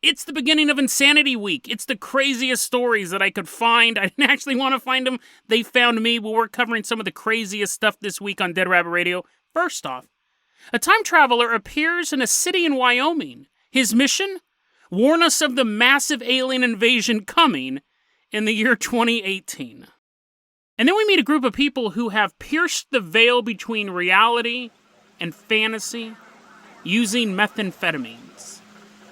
It's the beginning of Insanity Week. It's the craziest stories that I could find. I didn't actually want to find them. They found me. Well, we're covering some of the craziest stuff this week on Dead Rabbit Radio. First off, a time traveler appears in a city in Wyoming. His mission? Warn us of the massive alien invasion coming in the year 2018. And then we meet a group of people who have pierced the veil between reality and fantasy using methamphetamines.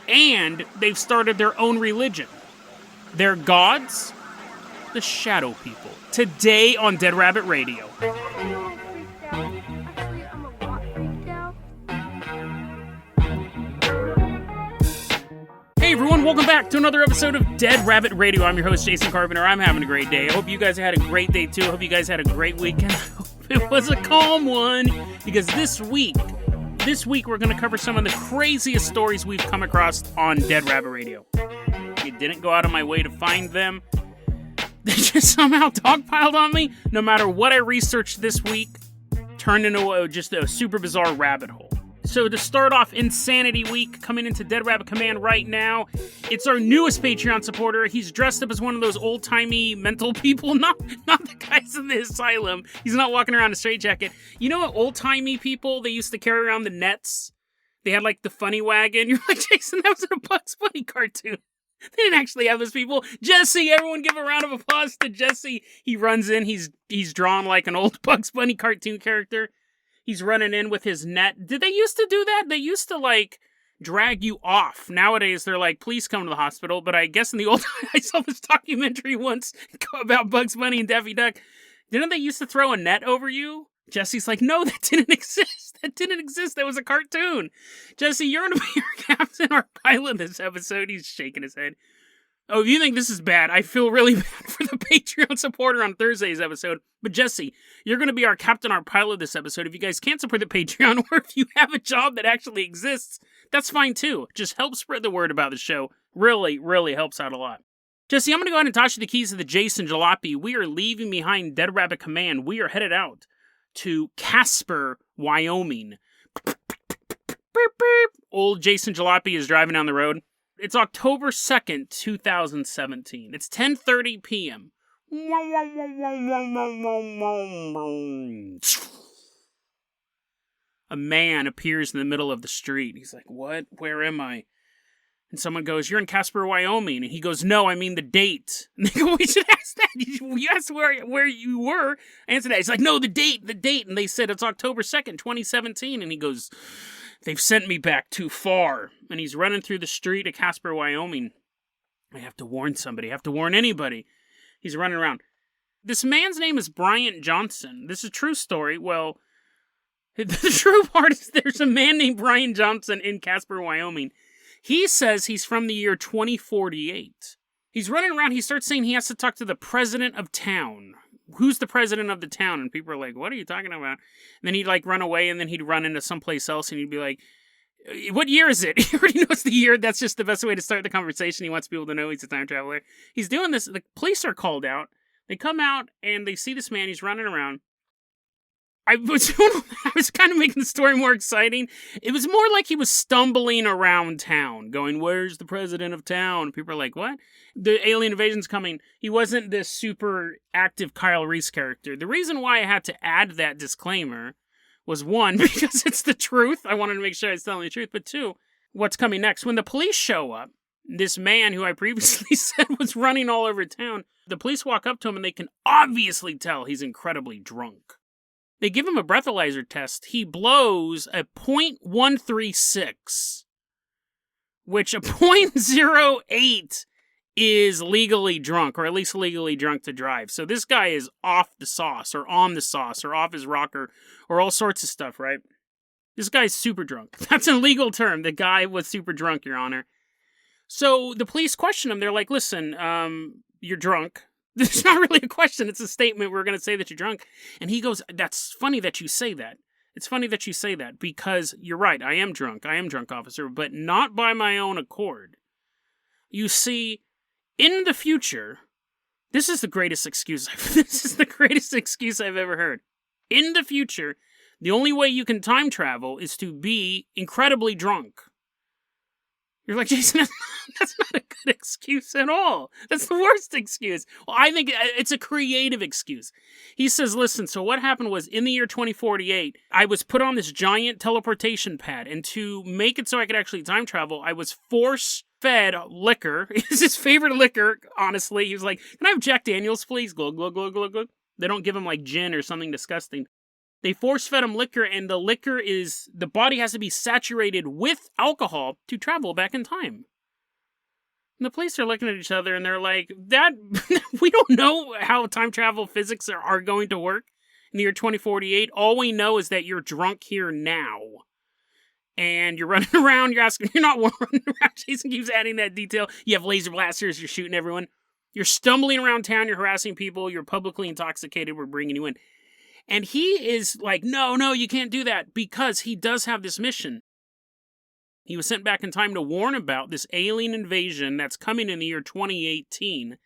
And they've started their own religion. They're gods, the Shadow People. Today on Dead Rabbit Radio. Hey everyone, welcome back to another episode of Dead Rabbit Radio. I'm your host, Jason Carpenter. I'm having a great day. I hope you guys had a great day too. I hope you guys had a great weekend. I hope it was a calm one. Because this week we're going to cover some of the craziest stories we've come across on Dead Rabbit Radio. I didn't go out of my way to find them. They just somehow dogpiled on me. No matter what I researched this week, turned into just a super bizarre rabbit hole. So to start off Insanity Week, coming into Dead Rabbit Command right now, it's our newest Patreon supporter. He's dressed up as one of those old-timey mental people, not the guys in the asylum. He's not walking around in a straitjacket. You know what old-timey people, they used to carry around the nets? They had like the funny wagon. You're like, Jason, that was in a Bugs Bunny cartoon. They didn't actually have those people. Jesse, everyone give a round of applause to Jesse. He runs in, he's drawn like an old Bugs Bunny cartoon character. He's running in with his net. Did they used to do that? They used to, like, drag you off. Nowadays, they're like, please come to the hospital. But I guess in the old time, I saw this documentary once about Bugs Bunny and Daffy Duck. Didn't they used to throw a net over you? Jesse's like, no, that didn't exist. That didn't exist. That was a cartoon. Jesse, you're going to be our captain, our pilot this episode. He's shaking his head. Oh, if you think this is bad, I feel really bad for the Patreon supporter on Thursday's episode. But Jesse, you're going to be our captain, our pilot this episode. If you guys can't support the Patreon, or if you have a job that actually exists, that's fine too. Just help spread the word about the show. Really, really helps out a lot. Jesse, I'm going to go ahead and toss you the keys to the Jason Jalopy. We are leaving behind Dead Rabbit Command. We are headed out to Casper, Wyoming. Old Jason Jalopy is driving down the road. It's October 2nd, 2017. It's 10:30 p.m. A man appears in the middle of the street. He's like, what? Where am I? And someone goes, you're in Casper, Wyoming. And he goes, no, I mean the date. And they go, we should ask that. You asked where you were. Answer that. He's like, no, the date. And they said, it's October 2nd, 2017. And he goes, they've sent me back too far. And he's running through the street of Casper, Wyoming. I have to warn somebody. I have to warn anybody. He's running around. This man's name is Bryant Johnson. This is a true story. Well, the true part is there's a man named Bryant Johnson in Casper, Wyoming. He says he's from the year 2048. He's running around. He starts saying he has to talk to the president of town. Who's the president of the town? And people are like, what are you talking about? And then he'd like run away, and then he'd run into someplace else, and he'd be like, what year is it? He already knows the year. That's just the best way to start the conversation. He wants people to know he's a time traveler. He's doing this. The police are called out. They come out, and they see this man. He's running around. I was kind of making the story more exciting. It was more like he was stumbling around town, going, where's the president of town? People are like, what? The alien invasion's coming. He wasn't this super active Kyle Reese character. The reason why I had to add that disclaimer was, one, because it's the truth. I wanted to make sure I was telling the truth. But two, what's coming next? When the police show up, this man who I previously said was running all over town, the police walk up to him and they can obviously tell he's incredibly drunk. They give him a breathalyzer test. He blows a .136, which a .08 is legally drunk, or at least legally drunk to drive. So this guy is off the sauce, or on the sauce, or off his rocker, or all sorts of stuff, right? This guy's super drunk. That's a legal term. The guy was super drunk, Your Honor. So the police question him. They're like, listen, you're drunk. It's not really a question. It's a statement. We're going to say that you're drunk. And he goes, that's funny that you say that. It's funny that you say that because you're right. I am drunk. I am drunk, officer, but not by my own accord. You see, in the future, this is the greatest excuse. This is the greatest excuse I've ever heard. In the future, the only way you can time travel is to be incredibly drunk. You're like, Jason, that's not a good excuse at all. That's the worst excuse. Well, I think it's a creative excuse. He says, listen, so what happened was in the year 2048, I was put on this giant teleportation pad, and to make it so I could actually time travel, I was force-fed liquor. It's his favorite liquor, honestly. He was like, can I have Jack Daniels, please? Glug, glug, glug, glug, glug. They don't give him like gin or something disgusting. They force-fed him liquor, and the liquor the body has to be saturated with alcohol to travel back in time. And the police are looking at each other, and they're like, we don't know how time travel physics are going to work in the year 2048. All we know is that you're drunk here now. And you're running around, you're not running around. Jason keeps adding that detail. You have laser blasters, you're shooting everyone. You're stumbling around town, you're harassing people, you're publicly intoxicated, we're bringing you in. And he is like, no, you can't do that, because he does have this mission. He was sent back in time to warn about this alien invasion that's coming in the year 2018.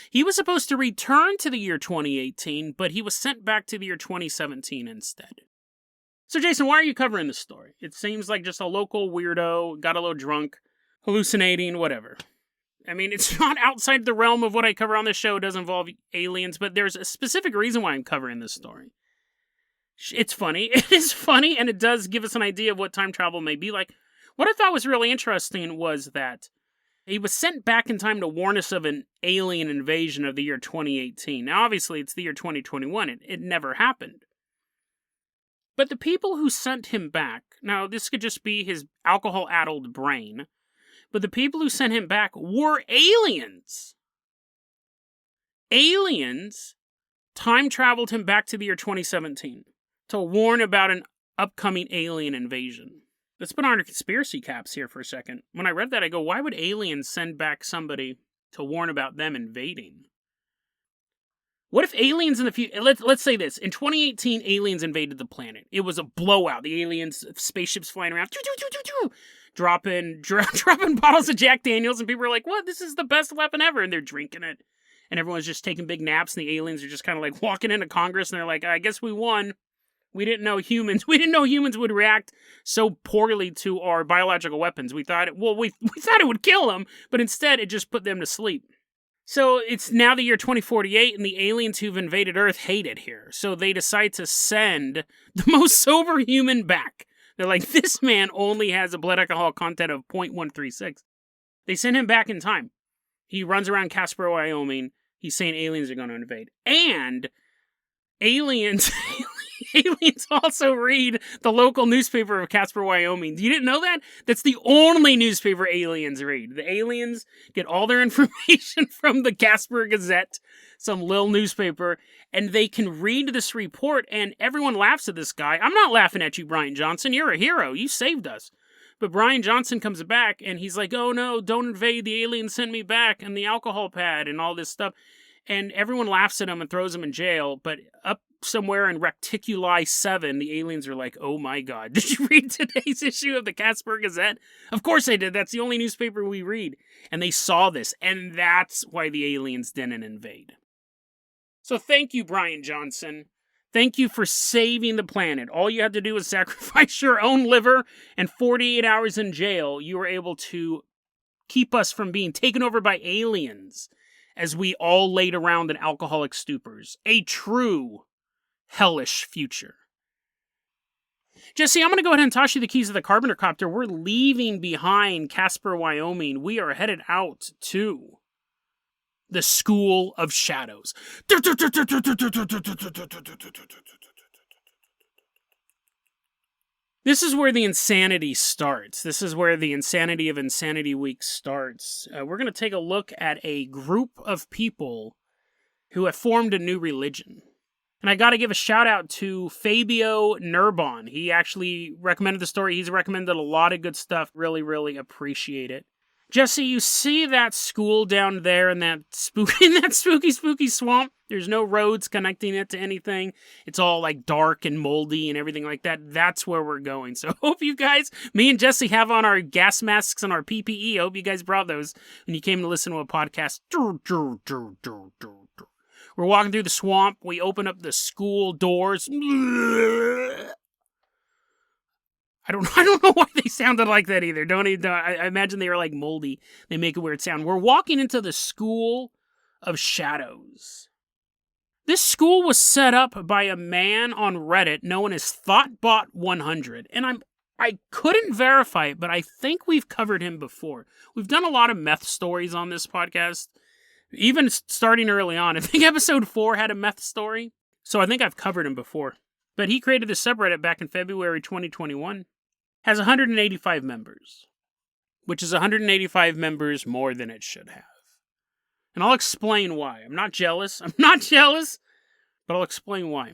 He was supposed to return to the year 2018, but he was sent back to the year 2017 instead. So Jason, why are you covering this story? It seems like just a local weirdo, got a little drunk, hallucinating, whatever. I mean, it's not outside the realm of what I cover on this show. It does involve aliens, but there's a specific reason why I'm covering this story. It's funny. It is funny, and it does give us an idea of what time travel may be like. What I thought was really interesting was that he was sent back in time to warn us of an alien invasion of the year 2018. Now, obviously, it's the year 2021. It never happened. But the people who sent him back, now, this could just be his alcohol-addled brain, but the people who sent him back were aliens. Aliens time-traveled him back to the year 2017 to warn about an upcoming alien invasion. Let's put on our conspiracy caps here for a second. When I read that, I go, why would aliens send back somebody to warn about them invading? What if aliens in the future... Let's say this. In 2018, aliens invaded the planet. It was a blowout. The aliens, spaceships flying around, dropping bottles of Jack Daniels, and people are like, what? This is the best weapon ever. And they're drinking it. And everyone's just taking big naps, and the aliens are just kind of like walking into Congress, and they're like, I guess we won. We didn't know humans would react so poorly to our biological weapons. We thought it would kill them, but instead it just put them to sleep. So it's now the year 2048, and the aliens who've invaded Earth hate it here. So they decide to send the most sober human back. They're like, this man only has a blood alcohol content of 0.136. They send him back in time. He runs around Casper, Wyoming. He's saying aliens are going to invade. And aliens also read the local newspaper of Casper, Wyoming. You didn't know that? That's the only newspaper aliens read. The aliens get all their information from the Casper Gazette, some little newspaper, and they can read this report, and everyone laughs at this guy. I'm not laughing at you, Brian Johnson. You're a hero. You saved us. But Brian Johnson comes back, and he's like, oh no, don't invade. The aliens sent me back, and the alcohol pad, and all this stuff. And everyone laughs at him and throws him in jail, but up somewhere in Reticuli 7, the aliens are like, oh my god, did you read today's issue of the Casper Gazette? Of course I did. That's the only newspaper we read. And they saw this, and that's why the aliens didn't invade. So thank you, Brian Johnson. Thank you for saving the planet. All you had to do was sacrifice your own liver, and 48 hours in jail, you were able to keep us from being taken over by aliens as we all laid around in alcoholic stupors. A true hellish future. Jesse, I'm going to go ahead and toss you the keys of the Carpenter copter. We're leaving behind Casper, Wyoming. We are headed out to the School of Shadows. This is where the insanity starts. This is where the insanity of Insanity Week starts. We're going to take a look at a group of people who have formed a new religion. And I got to give a shout out to Fabio Nurbon. He actually recommended the story. He's recommended a lot of good stuff. Really, really appreciate it. Jesse, you see that school down there in that spooky swamp? There's no roads connecting it to anything. It's all like dark and moldy and everything like that. That's where we're going. So hope you guys, me and Jesse have on our gas masks and our PPE. Hope you guys brought those when you came to listen to a podcast. We're walking through the swamp. We open up the school doors. I don't know why they sounded like that either. I imagine they were like moldy. They make a weird sound. We're walking into the School of Shadows. This school was set up by a man on Reddit known as ThoughtBot100. And I couldn't verify it, but I think we've covered him before. We've done a lot of meth stories on this podcast, even starting early on. I think episode 4 had a meth story, so I think I've covered him before. But he created this subreddit back in February 2021. Has 185 members, which is 185 members more than it should have. And I'll explain why. I'm not jealous, but I'll explain why.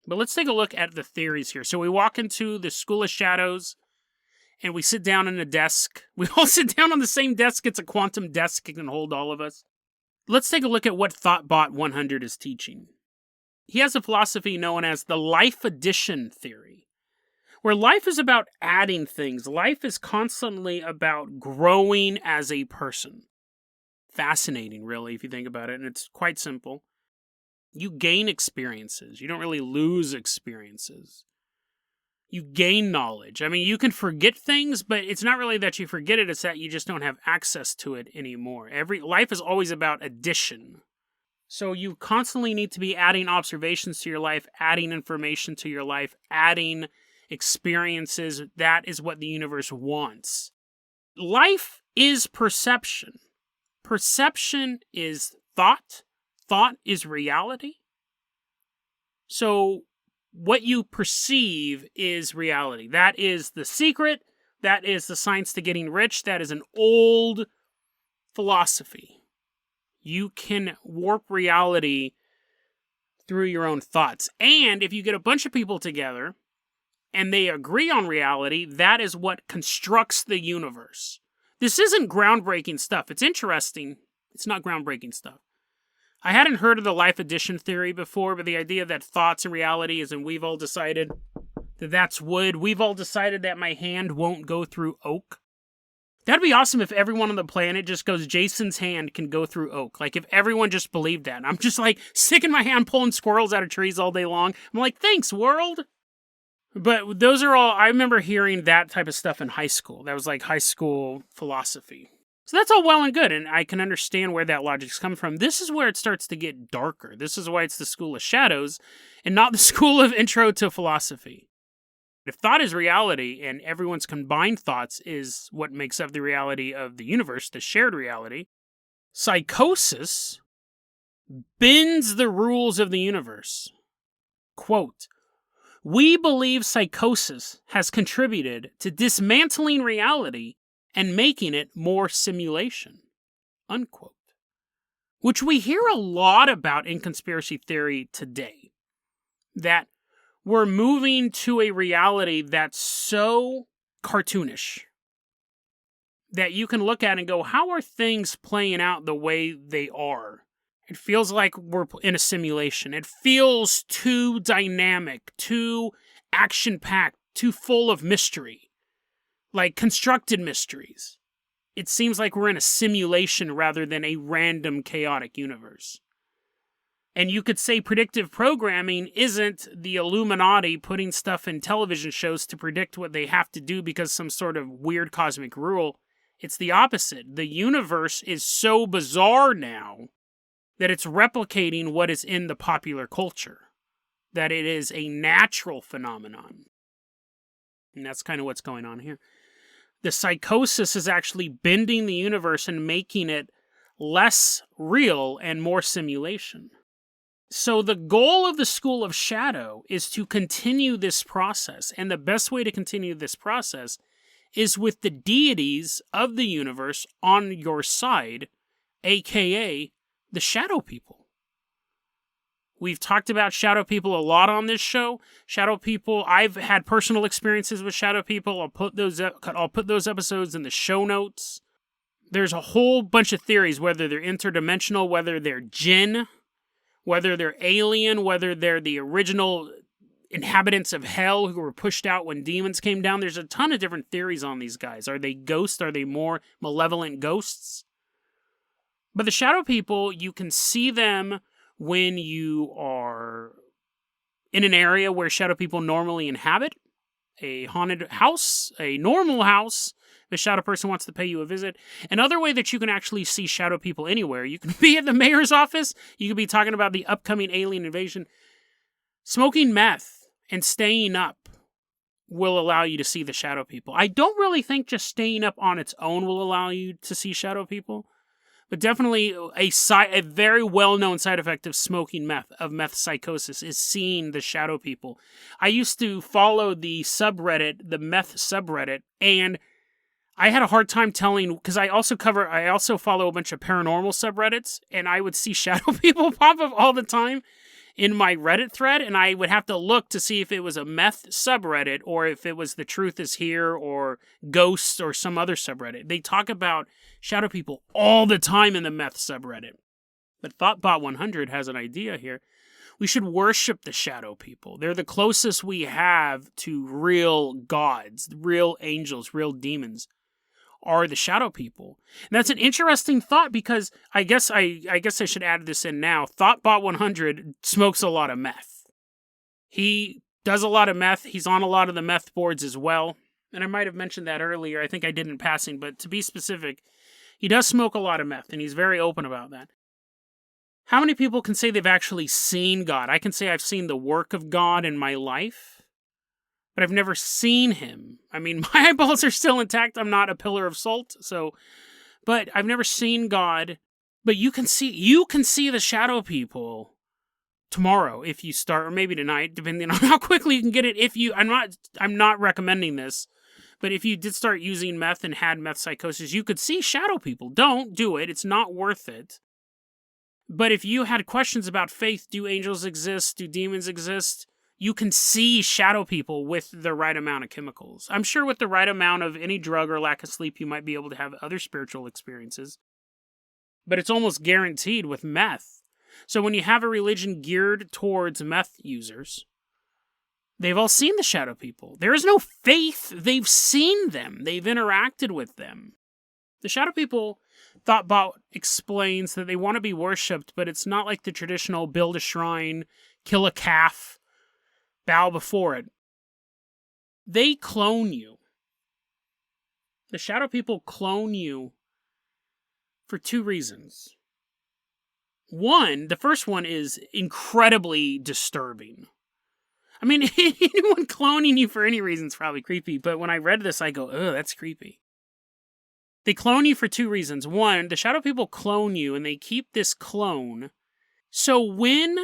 But let's take a look at the theories here. So we walk into the School of Shadows, and we sit down in a desk. We all sit down on the same desk. It's a quantum desk. It can hold all of us. Let's take a look at what ThoughtBot100 is teaching. He has a philosophy known as the life addition theory, where life is about adding things. Life is constantly about growing as a person. Fascinating, really, if you think about it, and it's quite simple. You gain experiences. You don't really lose experiences. You gain knowledge. I mean, you can forget things, but it's not really that you forget it, it's that you just don't have access to it anymore. Life is always about addition. So you constantly need to be adding observations to your life, adding information to your life, adding experiences. That is what the universe wants. Life is perception. Perception is thought. Thought is reality. So what you perceive is reality. That is the secret. That is the science to getting rich. That is an old philosophy. You can warp reality through your own thoughts. And if you get a bunch of people together and they agree on reality, that is what constructs the universe. This isn't groundbreaking stuff. It's interesting. It's not groundbreaking stuff. I hadn't heard of the life addition theory before, but the idea that thoughts and reality is, and we've all decided that that's wood. We've all decided that my hand won't go through oak. That'd be awesome if everyone on the planet just goes, Jason's hand can go through oak. Like, if everyone just believed that. I'm just, like, sticking my hand pulling squirrels out of trees all day long. I'm like, thanks, world. But those are all, I remember hearing that type of stuff in high school. That was, like, high school philosophy. So that's all well and good, and I can understand where that logic's coming from. This is where it starts to get darker. This is why it's the School of Shadows, and not the School of Intro to Philosophy. If thought is reality, and everyone's combined thoughts is what makes up the reality of the universe, the shared reality, psychosis bends the rules of the universe. Quote, "We believe psychosis has contributed to dismantling reality and making it more simulation." Unquote. Which we hear a lot about in conspiracy theory today. That we're moving to a reality that's so cartoonish that you can look at and go, how are things playing out the way they are? It feels like we're in a simulation. It feels too dynamic, too action-packed, too full of mystery. Like constructed mysteries. It seems like we're in a simulation rather than a random chaotic universe. And you could say predictive programming isn't the Illuminati putting stuff in television shows to predict what they have to do because some sort of weird cosmic rule. It's the opposite. The universe is so bizarre now that it's replicating what is in the popular culture. That it is a natural phenomenon. And that's kind of what's going on here. The psychosis is actually bending the universe and making it less real and more simulation. So the goal of the School of Shadow is to continue this process. And the best way to continue this process is with the deities of the universe on your side, aka the Shadow People. We've talked about Shadow People a lot on this show. Shadow People, I've had personal experiences with Shadow People. I'll put those episodes in the show notes. There's a whole bunch of theories, whether they're interdimensional, whether they're jinn, whether they're alien, whether they're the original inhabitants of hell who were pushed out when demons came down. There's a ton of different theories on these guys. Are they ghosts? Are they more malevolent ghosts? But the Shadow People, you can see them when you are in an area where Shadow People normally inhabit. a haunted house, a normal house, if a shadow person wants to pay you a visit. Another way that you can actually see shadow people anywhere, you can be at the mayor's office, you could be talking about the upcoming alien invasion. Smoking meth and staying up will allow you to see the shadow people. I don't really think just staying up on its own will allow you to see shadow people, but definitely a very well-known side effect of smoking meth, of meth psychosis, is seeing the shadow people. I used to follow the subreddit, the meth subreddit, and I had a hard time telling, because I also follow a bunch of paranormal subreddits, and I would see shadow people pop up all the time in my Reddit thread, and I would have to look to see if it was a meth subreddit or if it was The Truth Is Here or Ghosts or some other subreddit. They talk about shadow people all the time in the meth subreddit. But ThoughtBot100 has an idea here. We should worship the shadow people. They're the closest we have to real gods, real angels, real demons, are the shadow people. And that's an interesting thought, because I guess I should add this in now. ThoughtBot100 smokes a lot of meth. He does a lot of meth. He's on a lot of the meth boards as well. And I might have mentioned that earlier. I think I did in passing, but to be specific, he does smoke a lot of meth, and he's very open about that. How many people can say they've actually seen God? I can say I've seen the work of God in my life, but I've never seen him. I mean, my eyeballs are still intact. I'm not a pillar of salt, but I've never seen God. But you can see the shadow people tomorrow if you start, or maybe tonight, depending on how quickly you can get it. I'm not recommending this, but if you did start using meth and had meth psychosis, you could see shadow people. Don't do it. It's not worth it. But if you had questions about faith, do angels exist? Do demons exist? You can see shadow people with the right amount of chemicals. I'm sure with the right amount of any drug or lack of sleep, you might be able to have other spiritual experiences. But it's almost guaranteed with meth. So when you have a religion geared towards meth users, they've all seen the shadow people. There is no faith. They've seen them. They've interacted with them. The shadow people, ThoughtBot explains that they want to be worshipped, but it's not like the traditional build a shrine, kill a calf, bow before it. They clone you. The shadow people clone you for two reasons. One, the first one is incredibly disturbing. I mean, anyone cloning you for any reason is probably creepy, but when I read this, I go, oh, that's creepy. They clone you for two reasons. One, the shadow people clone you, and they keep this clone. So when,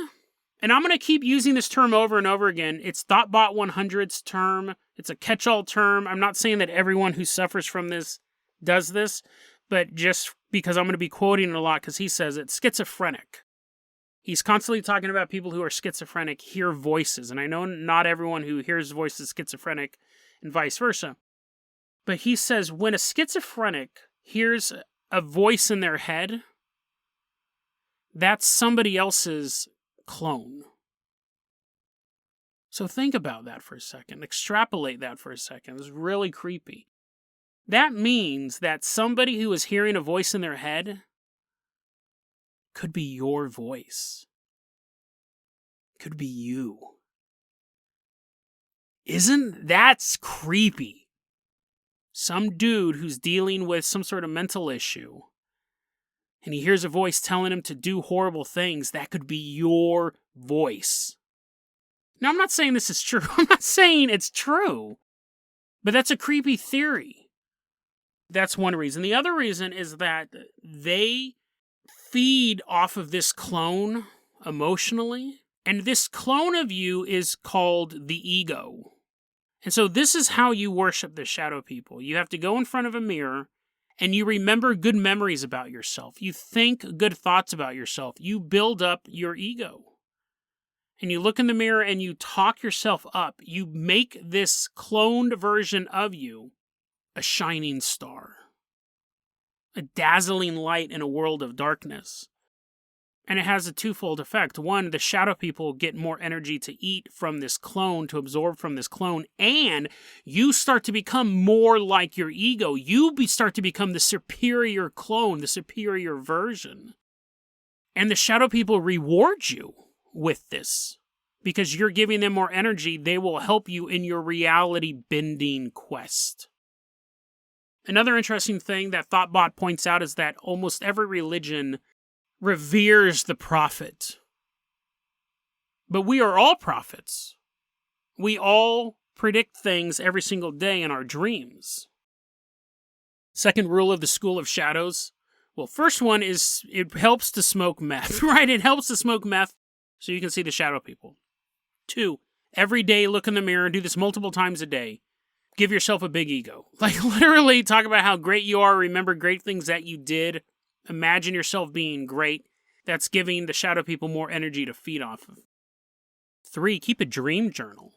and I'm going to keep using this term over and over again, it's ThoughtBot100's term. It's a catch-all term. I'm not saying that everyone who suffers from this does this, but just because I'm going to be quoting it a lot because he says it, schizophrenic. He's constantly talking about people who are schizophrenic hear voices, and I know not everyone who hears voices is schizophrenic and vice versa. But he says when a schizophrenic hears a voice in their head, that's somebody else's clone. So think about that for a second. Extrapolate that for a second. It's really creepy. That means that somebody who is hearing a voice in their head could be your voice. Could be you. Isn't that creepy? Some dude who's dealing with some sort of mental issue, and he hears a voice telling him to do horrible things, that could be your voice. Now, I'm not saying this is true. I'm not saying it's true. But that's a creepy theory. That's one reason. The other reason is that they feed off of this clone emotionally, and this clone of you is called the ego. And so this is how you worship the shadow people. You have to go in front of a mirror and you remember good memories about yourself. You think good thoughts about yourself. You build up your ego. And you look in the mirror and you talk yourself up. You make this cloned version of you a shining star, a dazzling light in a world of darkness. And it has a twofold effect. One, the shadow people get more energy to eat from this clone, to absorb from this clone, and you start to become more like your ego. You start to become the superior clone, the superior version. And the shadow people reward you with this. because you're giving them more energy, they will help you in your reality-bending quest. Another interesting thing that Thoughtbot points out is that almost every religion reveres the prophet. But we are all prophets. We all predict things every single day in our dreams. Second rule of the School of Shadows. Well, first one is it helps to smoke meth, right? It helps to smoke meth so you can see the shadow people. 2, every day look in the mirror, do this multiple times a day. Give yourself a big ego. Like literally talk about how great you are, remember great things that you did. Imagine yourself being great. That's giving the shadow people more energy to feed off of. 3, keep a dream journal.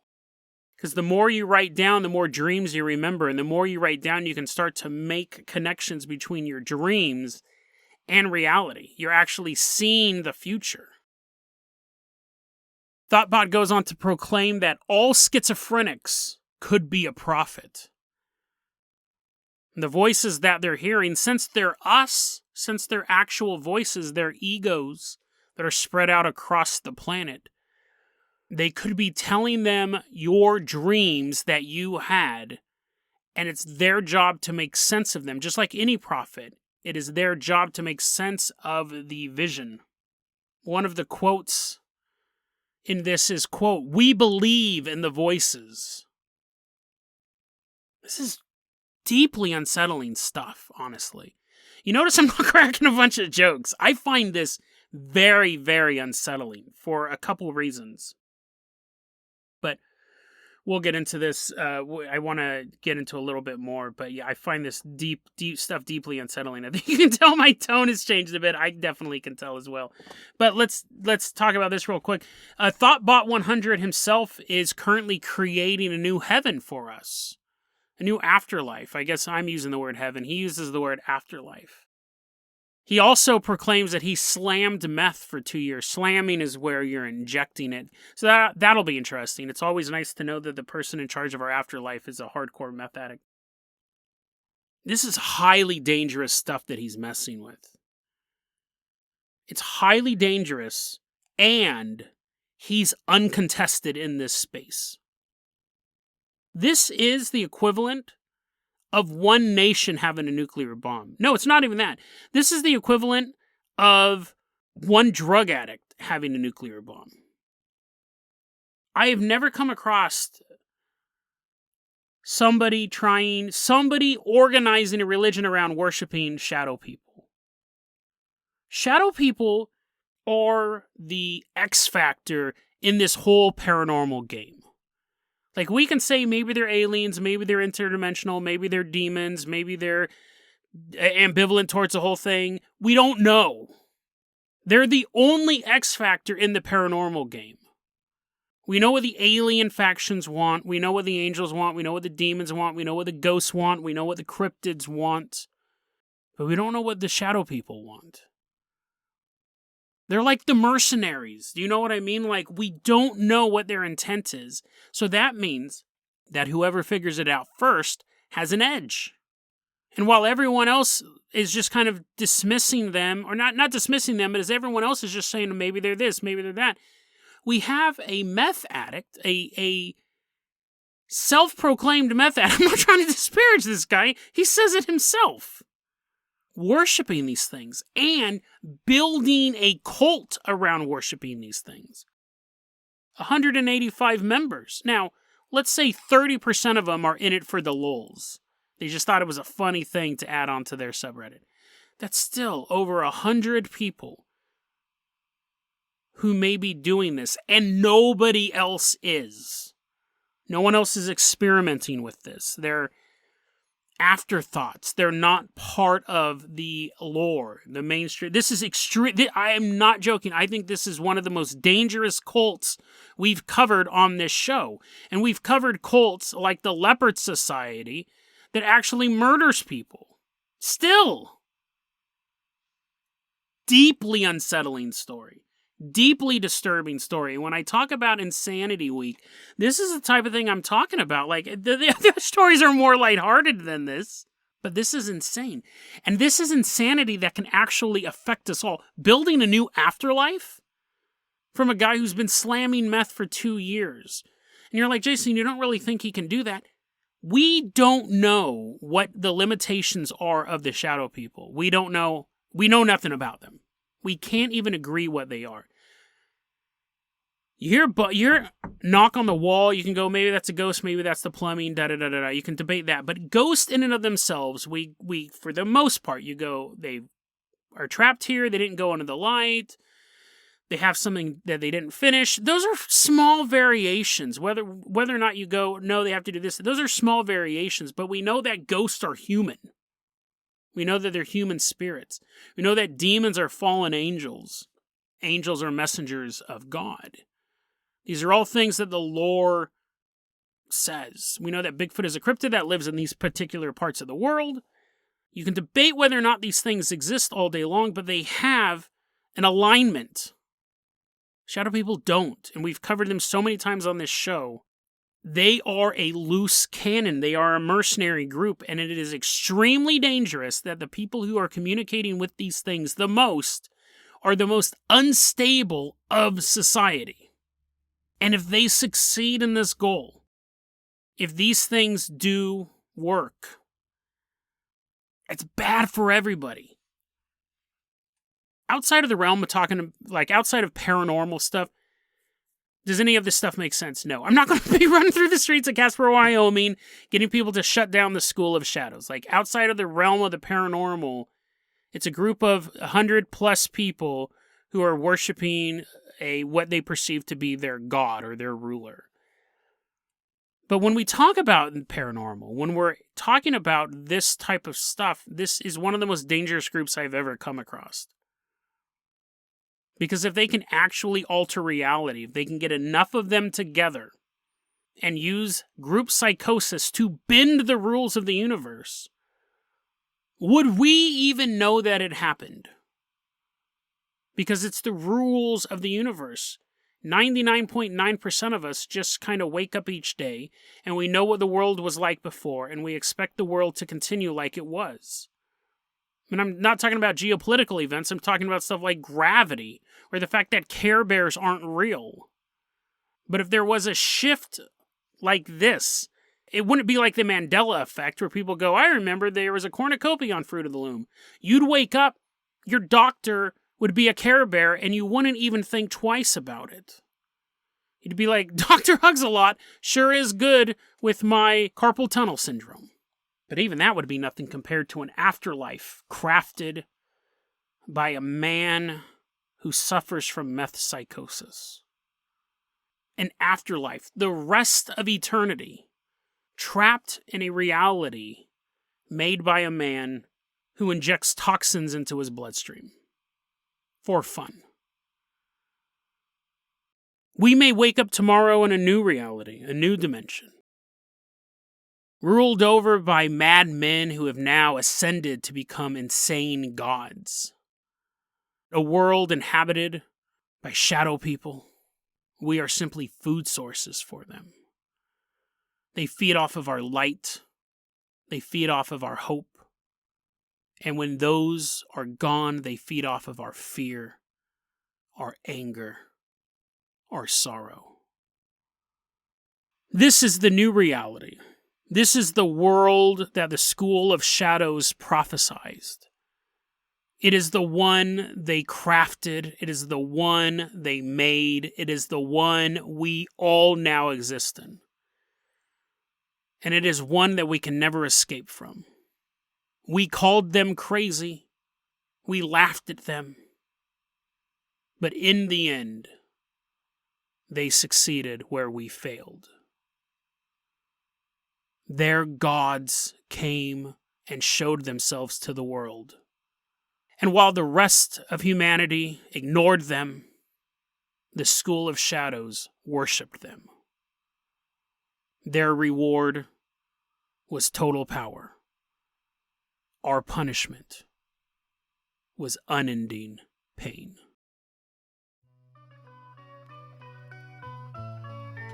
Because the more you write down, the more dreams you remember. And the more you write down, you can start to make connections between your dreams and reality. You're actually seeing the future. Thoughtbot goes on to proclaim that all schizophrenics could be a prophet. The voices that they're hearing, since they're us, since they're actual voices, they're egos that are spread out across the planet, they could be telling them your dreams that you had, and it's their job to make sense of them. Just like any prophet, it is their job to make sense of the vision. One of the quotes in this is, quote, "We believe in the voices." This is deeply unsettling stuff, honestly. You notice I'm not cracking a bunch of jokes. I find this very, very unsettling for a couple reasons. But we'll get into this. I want to get into a little bit more. But yeah, I find this deep stuff deeply unsettling. I think you can tell my tone has changed a bit. I definitely can tell as well. But let's talk about this real quick. Thoughtbot 100 himself is currently creating a new heaven for us. A new afterlife. I guess I'm using the word heaven. He uses the word afterlife. He also proclaims that he slammed meth for 2 years. Slamming is where you're injecting it. So that'll be interesting. It's always nice to know that the person in charge of our afterlife is a hardcore meth addict. This is highly dangerous stuff that he's messing with. It's highly dangerous, and he's uncontested in this space. This is the equivalent of one nation having a nuclear bomb. No, it's not even that. This is the equivalent of one drug addict having a nuclear bomb. I have never come across somebody organizing a religion around worshiping shadow people. Shadow people are the X factor in this whole paranormal game. Like, we can say maybe they're aliens, maybe they're interdimensional, maybe they're demons, maybe they're ambivalent towards the whole thing. We don't know. They're the only X factor in the paranormal game. We know what the alien factions want. We know what the angels want. We know what the demons want. We know what the ghosts want. We know what the cryptids want. But we don't know what the shadow people want. They're like the mercenaries. Do you know what I mean? Like, we don't know what their intent is. So that means that whoever figures it out first has an edge. And while everyone else is just kind of dismissing them, or not dismissing them, but as everyone else is just saying maybe they're this, maybe they're that, we have a meth addict, a self-proclaimed meth addict. I'm not trying to disparage this guy. He says it himself. Worshipping these things and building a cult around worshipping these things. 185 members. Now, let's say 30% of them are in it for the lulz. They just thought it was a funny thing to add on to their subreddit. That's still over 100 people who may be doing this, and nobody else is. No one else is experimenting with this. They're afterthoughts. They're not part of the lore, the mainstream. This is extreme. I am not joking. I think this is one of the most dangerous cults we've covered on this show. And we've covered cults like the Leopard Society that actually murders people. Still. Deeply unsettling story. Deeply disturbing story. When I talk about Insanity Week, this is the type of thing I'm talking about. Like, the other stories are more lighthearted than this, but this is insane. And this is insanity that can actually affect us all. Building a new afterlife? from a guy who's been slamming meth for 2 years. And you're like, Jason, you don't really think he can do that? We don't know what the limitations are of the shadow people. We don't know. We know nothing about them. We can't even agree what they are. You hear knock on the wall, you can go, maybe that's a ghost, maybe that's the plumbing, da-da-da-da-da. You can debate that. But ghosts in and of themselves, we for the most part, you go, they are trapped here, they didn't go into the light, they have something that they didn't finish. Those are small variations. Whether or not you go, no, they have to do this, those are small variations, but we know that ghosts are human. We know that they're human spirits. We know that demons are fallen angels. Angels are messengers of God. These are all things that the lore says. We know that Bigfoot is a cryptid that lives in these particular parts of the world. You can debate whether or not these things exist all day long, but they have an alignment. Shadow people don't, and we've covered them so many times on this show. They are a loose cannon. They are a mercenary group, and it is extremely dangerous that the people who are communicating with these things the most are the most unstable of society. And if they succeed in this goal, if these things do work, it's bad for everybody. Outside of the realm of talking, like outside of paranormal stuff, does any of this stuff make sense? No. I'm not going to be running through the streets of Casper, Wyoming, getting people to shut down the School of Shadows. Like outside of the realm of the paranormal, it's a group of 100+ people who are worshiping what they perceive to be their god or their ruler. But when we talk about paranormal, when we're talking about this type of stuff, this is one of the most dangerous groups I've ever come across. Because if they can actually alter reality, if they can get enough of them together and use group psychosis to bend the rules of the universe, would we even know that it happened? Because it's the rules of the universe. 99.9% of us just kind of wake up each day and we know what the world was like before and we expect the world to continue like it was. And I'm not talking about geopolitical events, I'm talking about stuff like gravity or the fact that Care Bears aren't real. But if there was a shift like this, it wouldn't be like the Mandela effect where people go, I remember there was a cornucopia on Fruit of the Loom. You'd wake up, your doctor would be a Care Bear, and you wouldn't even think twice about it. You'd be like, Dr. Hugs-a-Lot sure is good with my carpal tunnel syndrome. But even that would be nothing compared to an afterlife crafted by a man who suffers from meth psychosis. An afterlife, the rest of eternity, trapped in a reality made by a man who injects toxins into his bloodstream. For fun. We may wake up tomorrow in a new reality, a new dimension. Ruled over by mad men who have now ascended to become insane gods. A world inhabited by shadow people. We are simply food sources for them. They feed off of our light. They feed off of our hope. And when those are gone, they feed off of our fear, our anger, our sorrow. This is the new reality. This is the world that the School of Shadows prophesized. It is the one they crafted. It is the one they made. It is the one we all now exist in. And it is one that we can never escape from. We called them crazy. We laughed at them. But in the end, they succeeded where we failed. Their gods came and showed themselves to the world. And while the rest of humanity ignored them, the School of Shadows worshipped them. Their reward was total power. Our punishment was unending pain.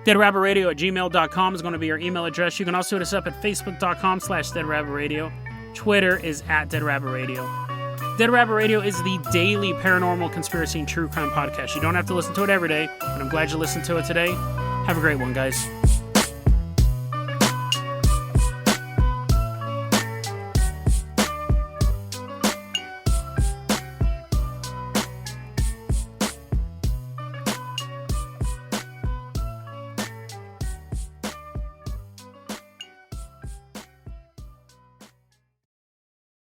DeadRabbitRadio@gmail.com is going to be our email address. You can also hit us up at Facebook.com/DeadRabbitRadio. Twitter is @DeadRabbitRadio. Dead Rabbit Radio is the daily paranormal, conspiracy, and true crime podcast. You don't have to listen to it every day, but I'm glad you listened to it today. Have a great one, guys.